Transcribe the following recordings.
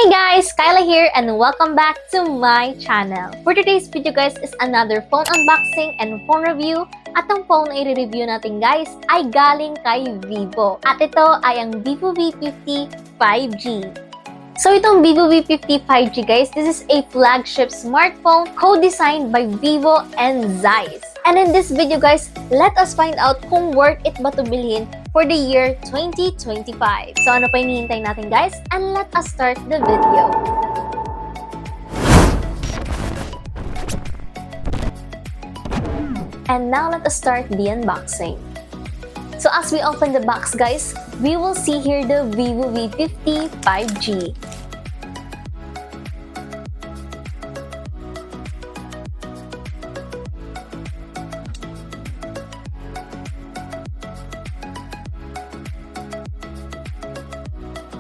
Hey guys! Kyla here and welcome back to my channel. For today's video guys is another phone unboxing and phone review. At ang phone na i-review natin guys ay galing kay Vivo. At ito ay ang Vivo V50 5G. So itong Vivo V50 5G guys, this is a flagship smartphone co-designed by Vivo and Zeiss. And in this video guys, let us find out kung worth it ba to bilhin for the year 2025. So ano pa hinihintay natin guys? And let us start the video. And now let us start the unboxing. So as we open the box guys, we will see here the Vivo V50 5G.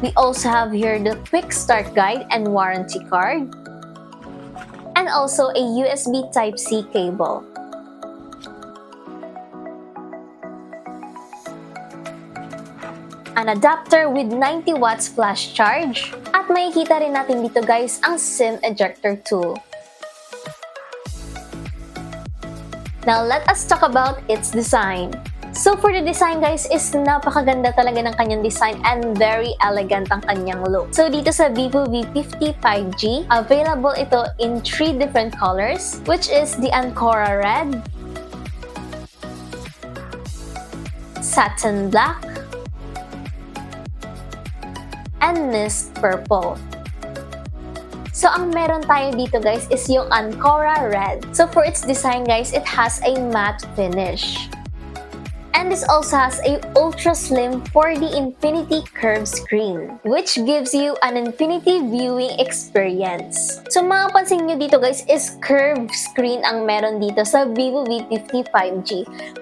We also have here the quick start guide and warranty card, and also a USB Type-C cable. An adapter with 90 watts flash charge, at makikita rin natin dito guys ang SIM ejector tool. Now let us talk about its design. So for the design guys is napakaganda talaga ng kanyang design and very elegant ang kanyang look. So dito sa Vivo V50 5G, available ito in 3 different colors, which is the Ancora Red, Satin Black, and Mist Purple. So ang meron tayo dito guys is yung Ancora Red. So for its design guys, it has a matte finish. And this also has a ultra slim 4D infinity curved screen, which gives you an infinity viewing experience. So mapapansin nyo dito guys is curved screen ang meron dito sa Vivo V50 5G,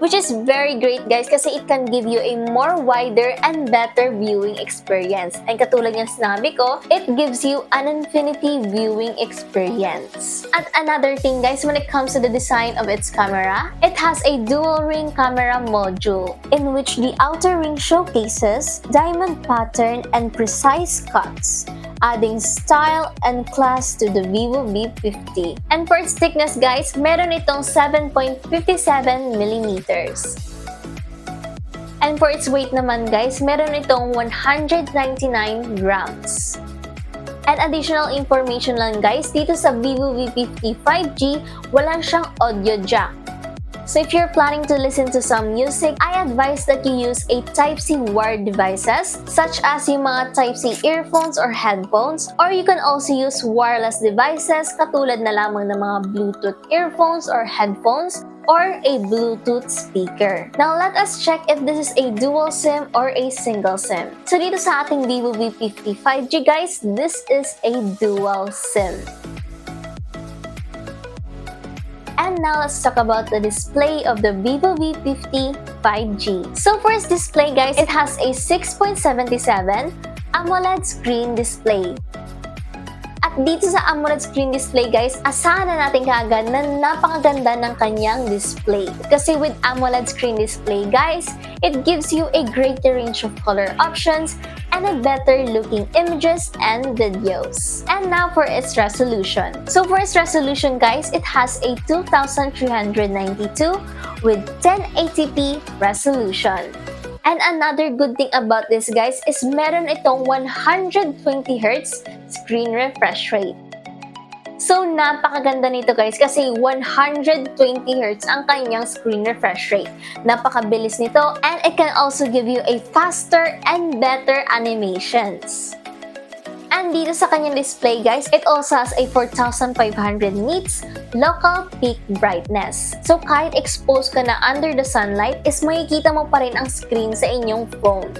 which is very great guys kasi it can give you a more wider and better viewing experience. And katulad ng sinabi ko, it gives you an infinity viewing experience. At another thing guys, when it comes to the design of its camera, it has a dual ring camera module in which the outer ring showcases diamond pattern and precise cuts, adding style and class to the Vivo V50. And for its thickness guys, meron itong 7.57 millimeters. And for its weight naman guys, meron itong 199 grams. And additional information lang guys, dito sa Vivo V50 5G, wala siyang audio jack. So if you're planning to listen to some music, I advise that you use a Type-C wired devices such as yung mga Type-C earphones or headphones, or you can also use wireless devices katulad na lamang ng mga Bluetooth earphones or headphones or a Bluetooth speaker. Now let us check if this is a dual SIM or a single SIM. So dito sa ating Vivo V50 5G guys, this is a dual SIM. And now let's talk about the display of the Vivo V50 5G. So for its display guys, it has a 6.77 AMOLED screen display. At dito sa AMOLED screen display guys, asahan na natin kaagad na napakaganda ng kanyang display. Kasi with AMOLED screen display guys, it gives you a greater range of color options and a better looking images and videos. And now for its resolution. So for its resolution guys, it has a 2392 with 1080p resolution. And another good thing about this guys is meron itong 120Hz screen refresh rate. So napakaganda nito guys kasi 120Hz ang kanyang screen refresh rate. Napakabilis nito and it can also give you a faster and better animations. And dito sa kanyang display guys, it also has a 4500 nits local peak brightness. So kahit exposed ka na under the sunlight, is makikita mo pa rin ang screen sa inyong phone.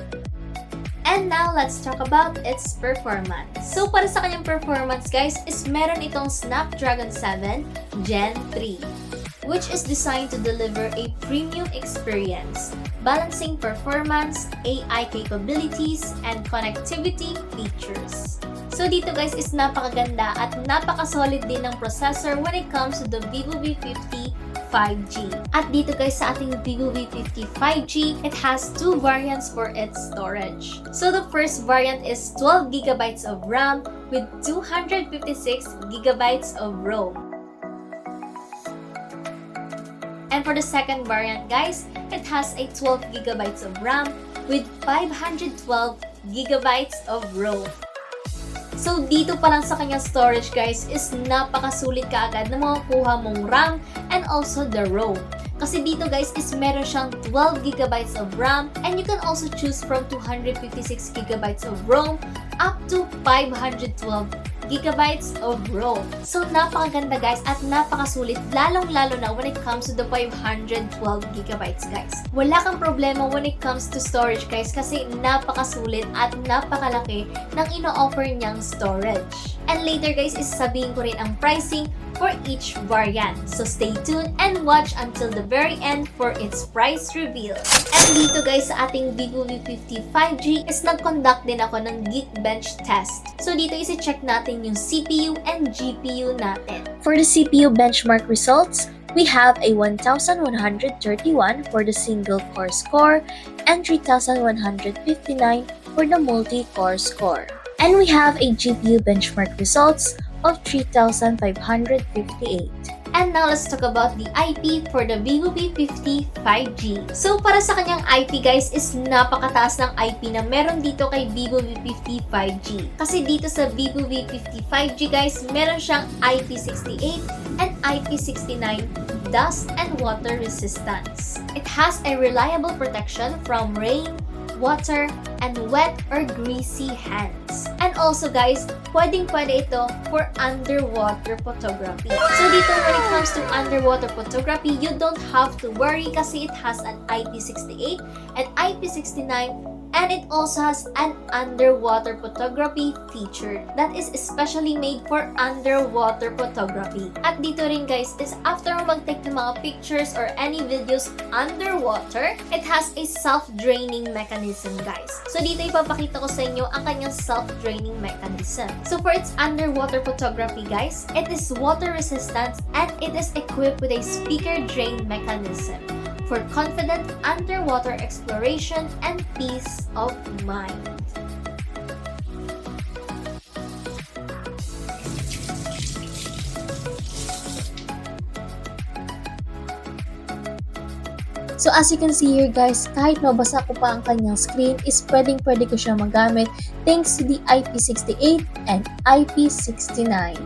And now, let's talk about its performance. So para sa kanyang performance guys, is meron itong Snapdragon 7 Gen 3, which is designed to deliver a premium experience, balancing performance, AI capabilities, and connectivity features. So dito guys is napakaganda at napaka-solid din ng processor when it comes to the Vivo V50 5G. At dito guys sa ating Vivo V50 5G, it has two variants for its storage. So the first variant is 12GB of RAM with 256GB of ROM. And for the second variant guys, it has a 12GB of RAM with 512GB of ROM. So dito pa lang sa kanyang storage guys is napakasulit kaagad na makukuha mong RAM and also the ROM. Kasi dito guys is meron siyang 12GB of RAM and you can also choose from 256GB of ROM up to 512GB of ROM. So napakaganda guys at napakasulit lalong-lalo na when it comes to the 512GB guys. Wala kang problema when it comes to storage guys kasi napakasulit at napakalaki ng ino-offer niyang storage. And later guys is sabihin ko rin ang pricing for each variant. So stay tuned and watch until the very end for its price reveal. And dito guys sa ating Vivo V50 5G is nag-conduct din ako ng Geekbench test. So dito isi-check natin yung CPU and GPU natin. For the CPU benchmark results, we have a 1131 for the single core score and 3159 for the multi-core score. And we have a GPU benchmark results of 3,558. And now let's talk about the IP for the Vivo V50 5G. So para sa kanyang IP guys is napakataas ng IP na meron dito kay Vivo V50 5G. Kasi dito sa Vivo V50 5G guys, meron siyang IP68 and IP69 dust and water resistance. It has a reliable protection from rain, water, and wet or greasy hands. And also guys, pwedeng-pwede ito for underwater photography. So dito when it comes to underwater photography, you don't have to worry kasi it has an IP68 and IP69 and it also has an underwater photography feature that is especially made for underwater photography. At dito rin guys is after mo mag-take ng mga pictures or any videos underwater, it has a self-draining mechanism guys. So dito ipapakita ko sa inyo ang kanyang self-draining mechanism. So for its underwater photography guys, it is water resistant and it is equipped with a speaker drain mechanism for confident underwater exploration and peace of mind. So as you can see here guys, kahit mabasa ko pa ang kanyang screen is pwedeng-pwede ko siya magamit thanks to the IP68 and IP69.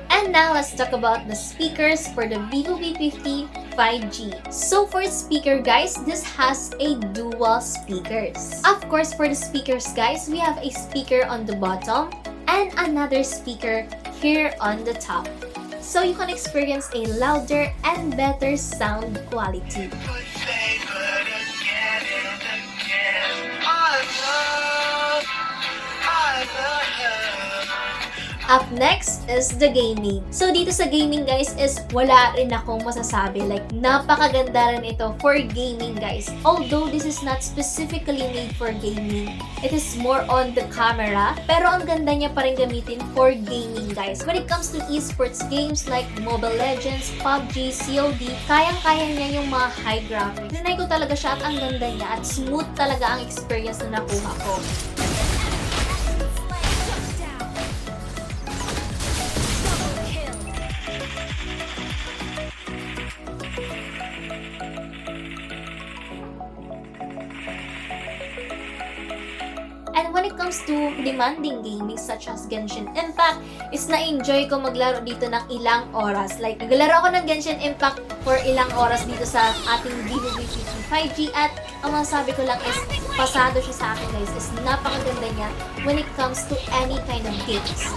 And now let's talk about the speakers for the Vivo V50 5G. So for speaker guys, this has a dual speakers. Of course for the speakers guys, we have a speaker on the bottom and another speaker here on the top. So you can experience a louder and better sound quality. Up next is the gaming. So dito sa gaming guys is wala rin akong masasabi. Like napakaganda rin ito for gaming guys. Although this is not specifically made for gaming, it is more on the camera. Pero ang ganda niya pa rin gamitin for gaming guys. When it comes to esports games like Mobile Legends, PUBG, COD, kayang-kaya niya yung mga high graphics. Tinay ko talaga siya at ang ganda niya at smooth talaga ang experience na nakuha ko. And when it comes to demanding gaming such as Genshin Impact, is na-enjoy ko maglaro dito ng ilang oras. Like, naglaro ako ng Genshin Impact for ilang oras dito sa ating Vivo V50 5G at ang masasabi ko lang is pasado siya sa akin guys, is napakaganda niya when it comes to any kind of games.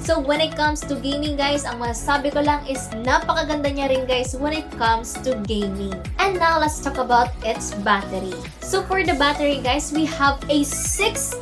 So when it comes to gaming guys, ang masasabi ko lang is napakaganda niya rin guys when it comes to gaming. And now let's talk about its battery. So for the battery guys, we have a 6,000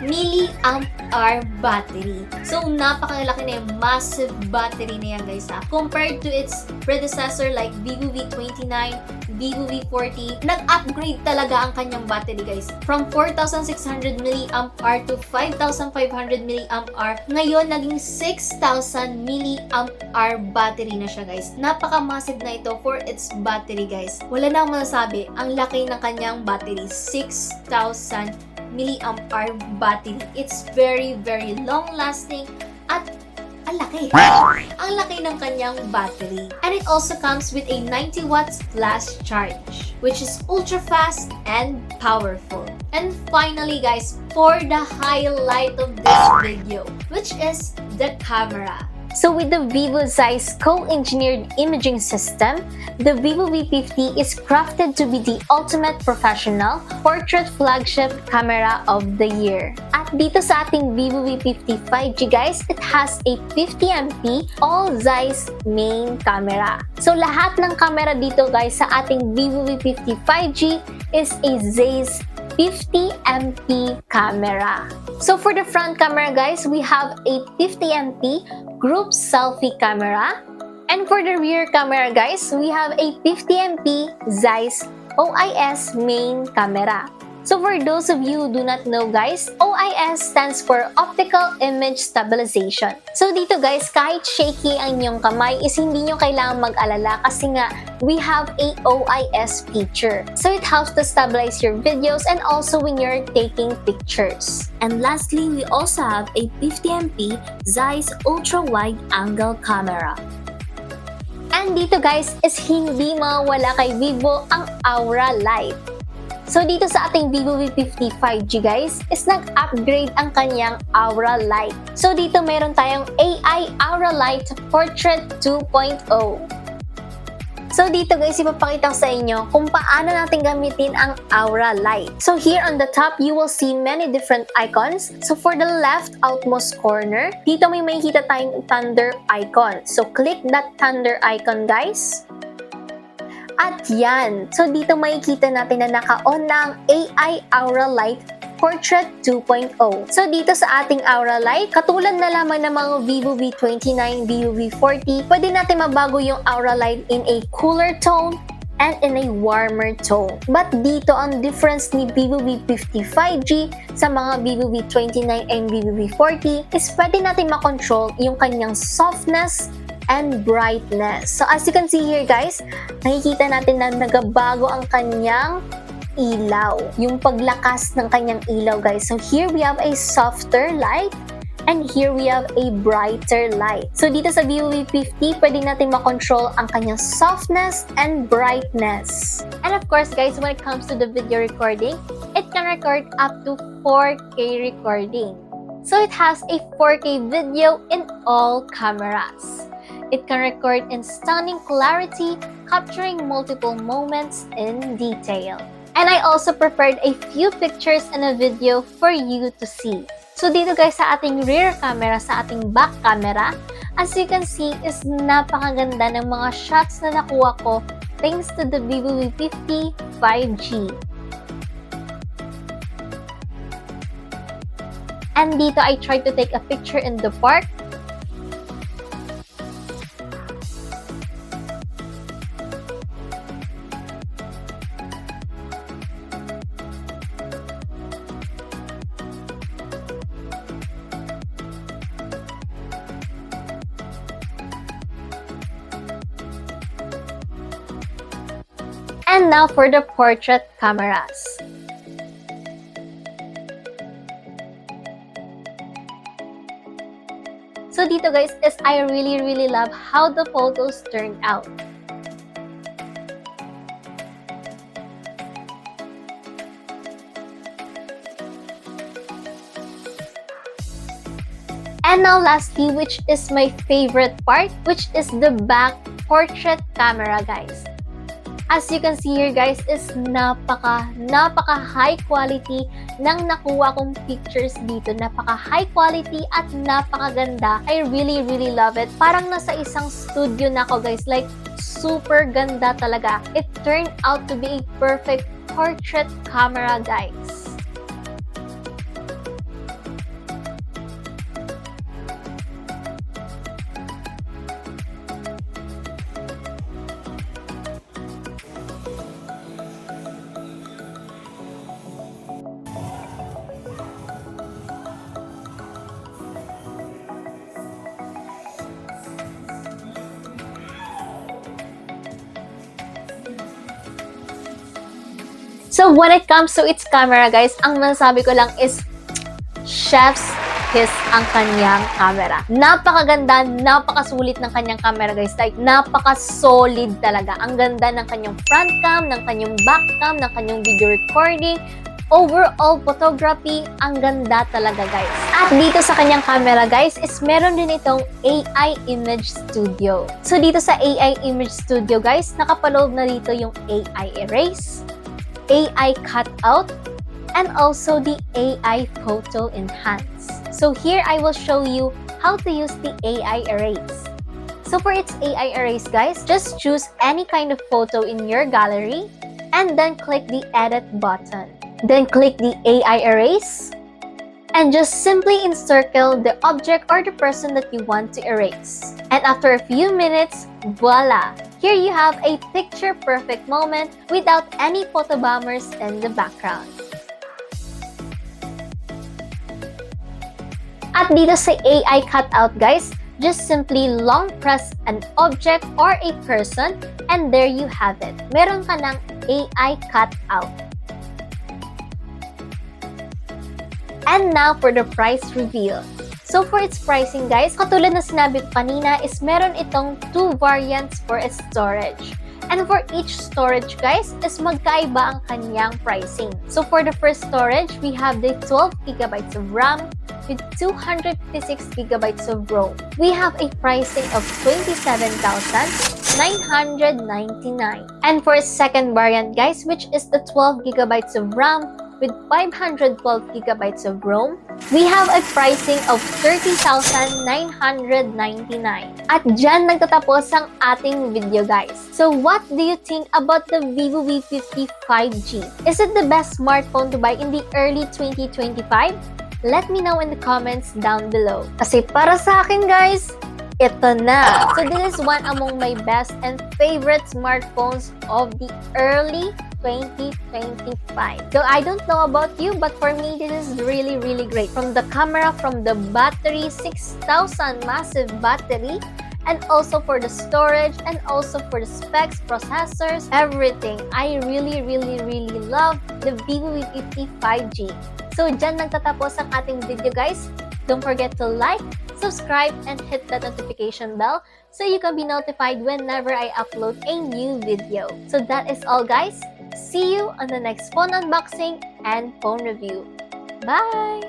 milliamp hour battery. So, napakalaki na yung massive battery na yan guys ha. Compared to its predecessor like Vivo V29, Vivo V40, nag-upgrade talaga ang kanyang battery guys. From 4,600 milliamp hour to 5,500 milliamp hour. Ngayon, naging 6,000 milliamp hour battery na siya guys. Napaka-massive na ito for its battery guys. Wala na akong masasabi, ang laki ng kanyang battery, 6,000 milliamp hour battery. It's very long lasting at ang laki. Ang laki ng kanyang battery. And it also comes with a 90 watts flash charge, which is ultra fast and powerful. And finally guys, for the highlight of this video, which is the camera. So with the Vivo Zeiss co-engineered imaging system, the Vivo V50 is crafted to be the ultimate professional portrait flagship camera of the year. At dito sa ating Vivo V50 5G guys, it has a 50MP all Zeiss main camera. So lahat ng camera dito guys sa ating Vivo V50 5G is a Zeiss 50MP camera. So for the front camera guys, we have a 50MP group selfie camera. And for the rear camera guys, we have a 50MP Zeiss OIS main camera. So for those of you who do not know guys, OIS stands for Optical Image Stabilization. So dito guys, kahit shaky ang inyong kamay is hindi nyo kailangang mag-alala kasi nga we have a OIS feature. So it helps to stabilize your videos and also when you're taking pictures. And lastly, we also have a 50MP Zeiss Ultra Wide Angle Camera. And dito guys is hindi mawala kay Vivo ang Aura Light. So dito sa ating Vivo V50 5G guys is nag-upgrade ang kanyang Aura Light. So dito meron tayong AI Aura Light Portrait 2.0. So dito guys, ipapakita ko sa inyo kung paano natin gamitin ang Aura Light. So here on the top, you will see many different icons. So for the left outmost corner, dito may makikita tayong thunder icon. So click that thunder icon guys. At yan, so dito makikita natin na naka-on na ang AI Aura Light Portrait 2.0. So dito sa ating Aura Light, katulad na lamang ng mga Vivo V29, Vivo V40, pwede natin mabago yung Aura Light in a cooler tone and in a warmer tone. But dito, ang difference ni Vivo V50 5G sa mga Vivo V29 and Vivo V40 is pwede natin makontrol yung kanyang softness and brightness. So as you can see here guys, nakikita natin na nagabago ang kanyang ilaw. Yung paglakas ng kanyang ilaw guys. So here we have a softer light and here we have a brighter light. So dito sa Vivo V50, pwede natin makontrol ang kanyang softness and brightness. And of course guys, when it comes to the video recording, it can record up to 4K recording. So it has a 4K video in all cameras. It can record in stunning clarity, capturing multiple moments in detail. And I also prepared a few pictures and a video for you to see. So dito guys sa ating rear camera, sa ating back camera, as you can see is napakaganda ng mga shots na nakuha ko thanks to the Vivo V50 5G. And dito I tried to take a picture in the park. And now for the portrait cameras. So dito guys is I really love how the photos turned out. And now lastly, which is my favorite part, which is the back portrait camera guys. As you can see here guys, is napaka high quality ng nakuha kong pictures dito. Napaka high quality at napakaganda. I really love it. Parang nasa isang studio na ako guys. Like, super ganda talaga. It turned out to be a perfect portrait camera guys. So when it comes to its camera guys, ang masasabi ko lang is chef's kiss ang kanyang camera. Napakaganda, napakasulit ng kanyang camera guys. Like, napaka-solid talaga. Ang ganda ng kanyang front cam, ng kanyang back cam, ng kanyang video recording. Overall photography, ang ganda talaga guys. At dito sa kanyang camera guys, is meron din itong AI Image Studio. So dito sa AI Image Studio guys, nakapaloob na dito yung AI Erase, AI Cutout, and also the AI Photo Enhance. So here I will show you how to use the AI Erase. So for its AI Erase guys, just choose any kind of photo in your gallery and then click the Edit button. Then click the AI Erase and just simply encircle the object or the person that you want to erase. And after a few minutes, voila! Here you have a picture-perfect moment without any photo bombers in the background. At dito sa AI Cutout guys, just simply long press an object or a person and there you have it. Meron ka ng AI Cutout. And now for the price reveal. So for its pricing guys, katulad na sinabi ko kanina is meron itong 2 variants for its storage. And for each storage guys, is magkaiba ang kanyang pricing. So for the first storage, we have the 12GB of RAM with 256GB of ROM. We have a pricing of 27,999. And for a second variant guys, which is the 12GB of RAM with 512GB of ROM, we have a pricing of 30,999. At dyan nagtatapos ang ating video guys. So what do you think about the Vivo V50 5G? Is it the best smartphone to buy in the early 2025? Let me know in the comments down below. Kasi para sa akin guys, ito na. So this is one among my best and favorite smartphones of the early 2025. So I don't know about you, but for me, this is really, really great. From the camera, from the battery, 6,000 massive battery, and also for the storage, and also for the specs, processors, everything. I really, really, really love the Vivo V50 5G. So dyan nagtatapos ang ating video guys. Don't forget to like, subscribe, and hit that notification bell so you can be notified whenever I upload a new video. So that is all guys. See you on the next phone unboxing and phone review. Bye!